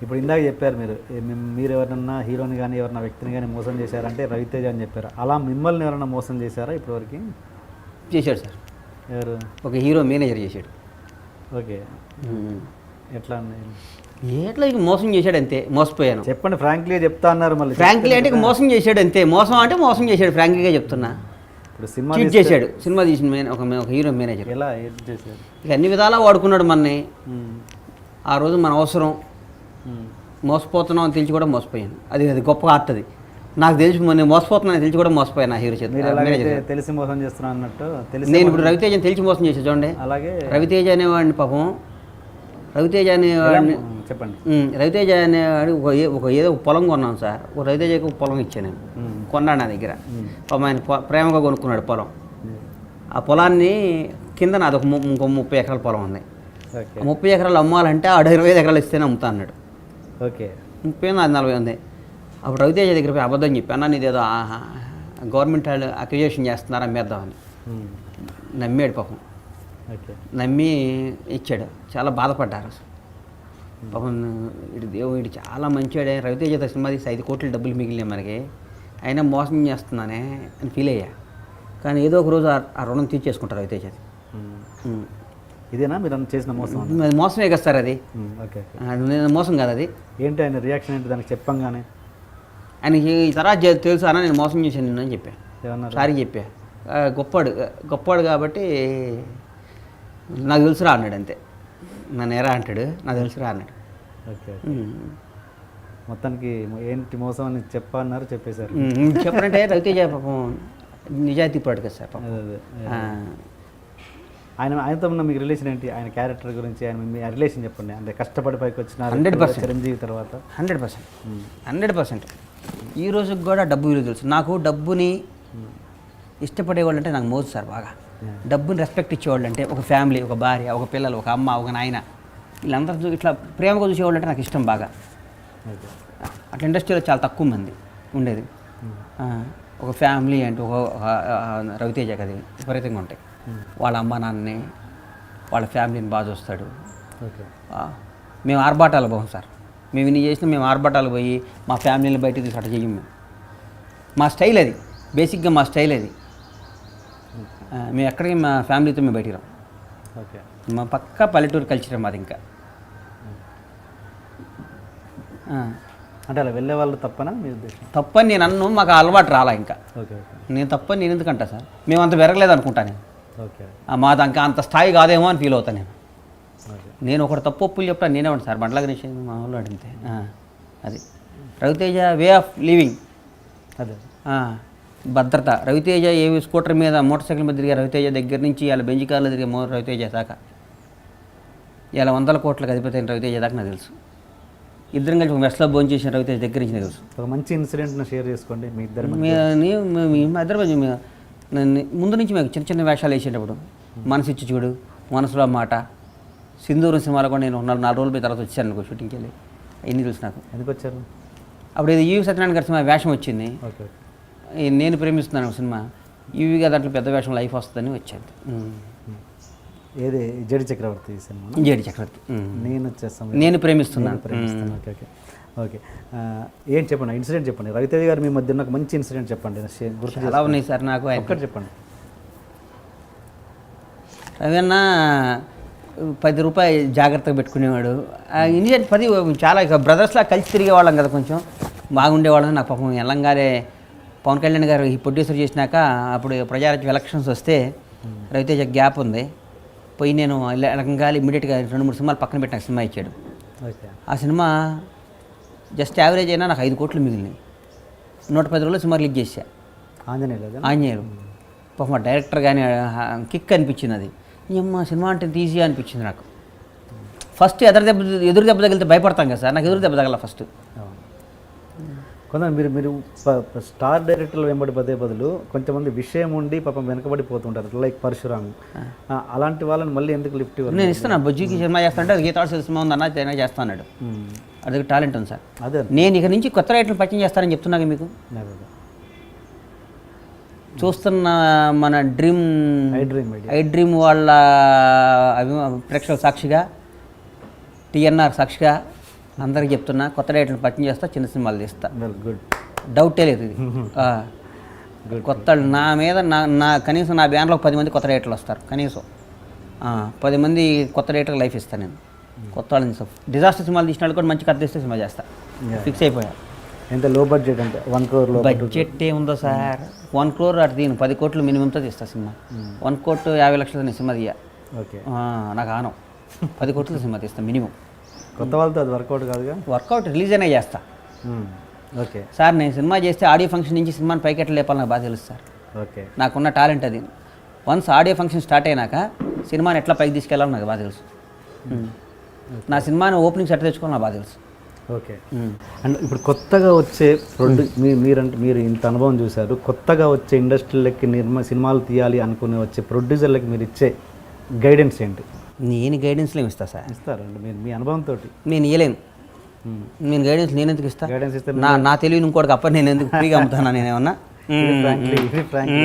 ఇప్పుడు ఇందాక చెప్పారు మీరు ఎవరన్నా హీరోని కానీ ఎవరన్నా వ్యక్తిని కానీ మోసం చేశారంటే రవితేజ అని చెప్పారు. అలా మిమ్మల్ని ఎవరన్నా మోసం చేశారా ఇప్పటివరకు? చేశాడు సార్. ఎవరు? ఒక హీరో మేనేజర్ చేశాడు. ఓకే, ఎట్లా ఎట్లా ఇక మోసం చేశాడు అంతే, మోసపోయాను. చెప్పండి, ఫ్రాంక్లీగా చెప్తా అన్నారు. మళ్ళీ ఫ్రాంక్లీ అంటే ఇక మోసం చేశాడు అంతే, మోసం అంటే మోసం చేశాడు, ఫ్రాంక్లీగా చెప్తున్నా. ఇప్పుడు సినిమా చీట్ చేశాడు. సినిమా తీసిన ఒక హీరో మేనేజర్. ఎలా చేశారు? ఇక అన్ని విధాలా వాడుకున్నాడు మనని. ఆ రోజు మన అవసరం, మోసపోతున్నాం అని తెలిసి కూడా మోసపోయాను. అది గొప్ప ఆర్ట్. అది నాకు తెలిసి నేను మోసపోతున్నాను తెలిసి కూడా మోసపోయాను ఆ హీరో చేత. తెలిసి మోసం చేస్తున్నా అన్నట్టు నేను ఇప్పుడు రవితేజని తెలిసి మోసం చేసా చూడండి. అలాగే రవితేజ అనేవాడిని పాపం, రవితేజ అనేవాడిని చెప్పండి. రవితేజ అనేవాడు ఏదో ఒక పొలం కొన్నాను సార్. ఒక రవితేజకి ఒక పొలం ఇచ్చాను నేను, కొన్నాడు నా దగ్గర. పాపం ఆయన ప్రేమగా కొనుక్కున్నాడు పొలం. ఆ పొలాన్ని కింద నాది ఇంకో 30 ఎకరాల పొలం ఉంది. 30 ఎకరాలు అమ్మాలంటే 25 ఎకరాలు ఇస్తేనే అమ్ముతా అన్నాడు. ఓకే, 30 నాది 40 ఉంది. అప్పుడు రవితేజ దగ్గర పోయి అబద్ధం చెప్పి, అన్న నీదేదో గవర్నమెంట్ వాళ్ళు అక్విజిషన్ చేస్తున్నారు అమ్మేద్దామని. నమ్మాడు పాపం. నమ్మి ఇచ్చాడు. చాలా బాధపడ్డారు పాపం. వీడు చాలా మంచివాడే, రవితేజ సినిమా తీసి 5 కోట్ల డబ్బులు మిగిలినాయి మనకి, అయినా మోసం చేస్తున్నానే అని ఫీల్ అయ్యా. కానీ ఏదో ఒక రోజు ఆ రుణం తీర్చేసుకుంటారు రవితేజ. ఇదేనా మీరు చేసిన మోసం? అది మోసమే కదా సార్. అది మోసం కాదు. అది ఏంటి ఆయన రియాక్షన్ ఏంటి దానికి చెప్పంగానే? ఆయనకి ఈ తర్వాత తెలుసు అన్న నేను మోసం చేశాను నిన్ను అని చెప్పా. సారీ చెప్పా. గొప్పవాడు కాబట్టి నాకు తెలుసురా అన్నాడు అంతే. నన్ను ఎరా అంటాడు, నాకు తెలుసురా అన్నాడు. ఓకే, మొత్తానికి ఏంటి మోసం అని చెప్పన్నారు, చెప్పేశారు. చెప్పారంటే రవితేజ పాపం నిజాయితీ పడు కదా సార్ పాపం. ఆయనతో ఉన్న మీకు రిలేషన్ ఏంటి? ఆయన క్యారెక్టర్ గురించి ఆయన మీ రిలేషన్ చెప్పండి. అంటే కష్టపడి పైకి వచ్చిన 100% చిరంజీవి తర్వాత 100% ఈ రోజుకి కూడా డబ్బు విలువ తెలుసు నాకు. డబ్బుని ఇష్టపడేవాళ్ళు అంటే నాకు మోజు సార్ బాగా. డబ్బుని రెస్పెక్ట్ ఇచ్చేవాళ్ళు అంటే ఒక ఫ్యామిలీ, ఒక భార్య, ఒక పిల్లలు, ఒక అమ్మ, ఒక నాయన, వీళ్ళందరూ ఇట్లా ప్రేమగా చూసేవాళ్ళు అంటే నాకు ఇష్టం బాగా. అట్లా ఇండస్ట్రీలో చాలా తక్కువ మంది ఉండేది. ఒక ఫ్యామిలీ అంటే ఒక రవితేజ కది విపరీతంగా ఉంటాయి. వాళ్ళ అమ్మ నాన్నని, వాళ్ళ ఫ్యామిలీని బాగా చూస్తాడు. మేము ఆర్భాటాలు పోం సార్. మేము ఇన్ని చేసినా మేము ఆర్భాటాలు పోయి మా ఫ్యామిలీని బయటకు తీసి అట్లా చెయ్యం. మా స్టైల్ అది, బేసిక్గా మా స్టైల్ అది. మేము ఎక్కడికి మా ఫ్యామిలీతో మేము బయటికి రాం. ఓకే, మా పక్కా పల్లెటూరు కల్చర్ మాది. ఇంకా అంటే అలా వెళ్ళే వాళ్ళు తప్పనా మీ ఉద్దేశం? తప్పని నేను అన్ను, మాకు అలవాటు రాలా ఇంకా. ఓకే, నేను తప్పని నేను ఎందుకంటా సార్, మేము అంత పెరగలేదు అనుకుంటా నేను. ఓకే, మాది ఇంకా అంత స్థాయి కాదేమో అని ఫీల్ అవుతాను నేను. నేను ఒకటి తప్పు ఒప్పులు చెప్తాను నేనే ఉంటాను సార్. బండ్ల గణేష్ మా వాళ్ళు అడిగితే అది రవితేజ వే ఆఫ్ లివింగ్. అదే భద్రత. రవితేజ ఏవి స్కూటర్ మీద మోటార్ సైకిల్ మీద తిరిగే రవితేజ దగ్గర నుంచి ఇలా బెంజి కార్లో తిరిగే రవితేజ దాకా, ఇలా 100 కోట్లకు అధిపతి అయిన రవితేజ దాకా నాకు తెలుసు. ఇద్దరం కలిసి ఒక మెస్లో భోజనం చేసిన రవితేజ దగ్గర నుంచి నాకు తెలుసు. ఒక మంచి ఇన్సిడెంట్ని షేర్ చేసుకోండి మీ ఇద్దరు. ముందు నుంచి మాకు చిన్న చిన్న వేషాలు వేసేటప్పుడు మనసు ఇచ్చి చూడు, మనసులో మాట, సింధూరం సినిమాలో కూడా నేను 4 రోజుల పోయి తర్వాత వచ్చాను అనుకో షూటింగ్కి వెళ్ళి. ఎన్ని తెలుసు నాకు. ఎందుకు వచ్చారు? అప్పుడు ఇది ఈవి సత్యనారాయణ గారి సినిమా వేషం వచ్చింది. నేను ప్రేమిస్తున్నాను సినిమా. ఈవిగా దాంట్లో పెద్ద వేషం లైఫ్ వస్తుందని వచ్చాను. ఏది? జడి చక్రవర్తి సినిమా. జడి చక్రవర్తి. నేను ప్రేమిస్తున్నాను. Okay, okay, okay. ఏం చెప్పండి, ఇన్సిడెంట్ చెప్పండి. రవితేజ గారు మీ మధ్య నాకు మంచి ఇన్సిడెంట్ చెప్పండి. గుర్తు ఎలా ఉన్నాయి సార్ నాకు. ఒక్కటి చెప్పండి. రవన్న 10 రూపాయలు జాగ్రత్తగా పెట్టుకునేవాడు. ఇన్సిడెంట్ 10 చాలా ఇక బ్రదర్స్లా కలిసి తిరిగేవాళ్ళం కదా, కొంచెం బాగుండేవాళ్ళం. నాకు పాపం ఎల్లంగానే పవన్ కళ్యాణ్ గారు ఈ ప్రొడ్యూసర్ చేసినాక అప్పుడు ప్రజారాజ్యం ఎలక్షన్స్ వస్తే రవితేజ గ్యాప్ ఉంది పోయి నేను ఎలకంగాలి ఇమ్మీడియట్గా 2-3 సినిమాలు పక్కన పెట్టి నాకు సినిమా ఇచ్చాడు. ఆ సినిమా జస్ట్ యావరేజ్ అయినా నాకు 5 కోట్లు మిగిలినాయి. 110 రోజులు సినిమా రిలీజ్ చేశా. ఆంజనేయులు. పాపం మా డైరెక్టర్ కానీ కిక్ అనిపించింది. అది అమ్మ సినిమా అంటే ఈజీ అనిపించింది నాకు. ఫస్ట్ ఎదురు దెబ్బ తగిలితే భయపడతాం కదా సార్, నాకు ఎదురు దెబ్బ తగల ఫస్ట్. కొంత మీరు స్టార్ డైరెక్టర్లు వెంబడి పదే బదులు కొంతమంది విషయం ఉండి పాపం వెనకబడిపోతుంటారు, లైక్ పరశురాము. అలాంటి వాళ్ళని మళ్ళీ ఎందుకు లిఫ్ట్ ఇవ్వాలి? నేను ఇస్తాను. బొజ్జుకి సినిమా చేస్తానంటే గీతాడు సినిమా ఉంది అన్న చేస్తాడు. అది టాలెంట్ ఉంది సార్. అదే నేను ఇక నుంచి కొత్త రైటర్లు పరిచయం చేస్తానని చెప్తున్నాను మీకు. చూస్తున్న మన డ్రీమ్ ఐ డ్రీమ్ వాళ్ళ ప్రేక్షకుల సాక్షిగా టిఎన్ఆర్ సాక్షిగా అందరికి చెప్తున్నా, కొత్త డైరెక్టర్ని పరిచయం చేస్తా, చిన్న సినిమాలు తీస్తా. గుడ్. డౌటే లేదు ఇది. కొత్త నా మీద నా కనీసం నా బ్యానర్లో 10 మంది కొత్త డైరెక్టర్లు వస్తారు కనీసం. 10 మంది కొత్త డైరెక్టర్కి లైఫ్ ఇస్తాను నేను. కొత్త వాళ్ళని డిజాస్టర్ సినిమాలు తీసిన వాళ్ళు కూడా మంచి కథ తీస్తే సినిమా చేస్తా. ఫిక్స్ అయిపోయా. ఎంత లో బడ్జెట్ అంటే 1 crore లో బడ్జెట్ ఏముందో సార్, 1 crore అటు దీని 10 కోట్లు మినిమంతో తీస్తా సినిమా. 1 కోటి 50 లక్షలతో నేను సినిమా తీయ. ఓకే. నాకు ఆనం 10 కోట్లతో సినిమా తీస్తా మినిమం. కొత్త వాళ్ళతో అది వర్కౌట్ కాదుగా. వర్కౌట్ రిలీజ్ అయినా చేస్తా. ఓకే సార్ నేను సినిమా చేస్తే ఆడియో ఫంక్షన్ నుంచి సినిమాని పైకి ఎట్లా లేపాలి నాకు బాగా తెలుసు సార్. ఓకే. నాకున్న టాలెంట్ అది. వన్స్ ఆడియో ఫంక్షన్ స్టార్ట్ అయినాక సినిమాని ఎట్లా పైకి తీసుకెళ్ళాలో నాకు బాగా తెలుసు. నా సినిమాని ఓపెనింగ్ సెట్ తెచ్చుకోవాలి నాకు బాగా తెలుసు. ఓకే. అండ్ ఇప్పుడు కొత్తగా వచ్చే మీరు ఇంత అనుభవం చూశారు, కొత్తగా వచ్చే ఇండస్ట్రీలకి సినిమాలు తీయాలి అనుకునే వచ్చే ప్రొడ్యూసర్లకి మీరు ఇచ్చే గైడెన్స్ ఏంటి? నేను గైడెన్స్లో ఇస్తా సార్. ఇస్తారండి మీరు మీ అనుభవంతో? నేను ఇవ్వలేను. నేను గైడెన్స్ నేను ఎందుకు ఇస్తాను? గైడెన్స్ ఇస్తే నా తెలివిని ఇంకోటికి అప్పటి నేను ఎందుకు ఫ్రీగా అమ్ముతాను? నేను ఏమన్నా